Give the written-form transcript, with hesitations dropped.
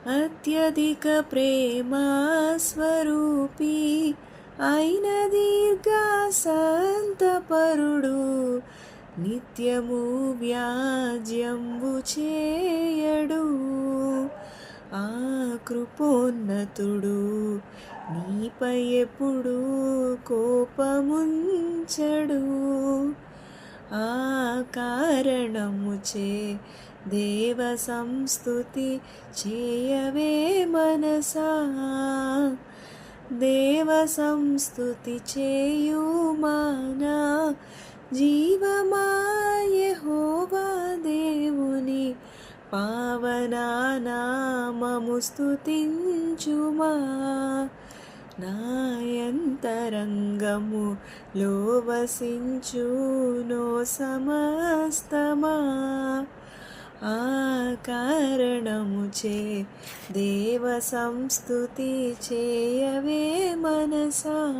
అత్యధిక ప్రేమ స్వరూపి అయిన దీర్ఘశాంతపరుడు నిత్యము వ్యాజ్యంబు చేయడు. ఆ కృపోన్నతుడు నీపై ఎప్పుడు కోపముంచడు. ఆ కారణముచే దేవ సంస్తుతి చేయవే మనసా. దేవ సంస్తుతి చేయుమానా జీవమా యెహోవా దేవుని పావనా నామము స్తుతించుమా. నాయంతరంగములో వసించునో సమస్తమా. ఆ కారణముచే దేవ సంస్తుతి చేయవే మనసా.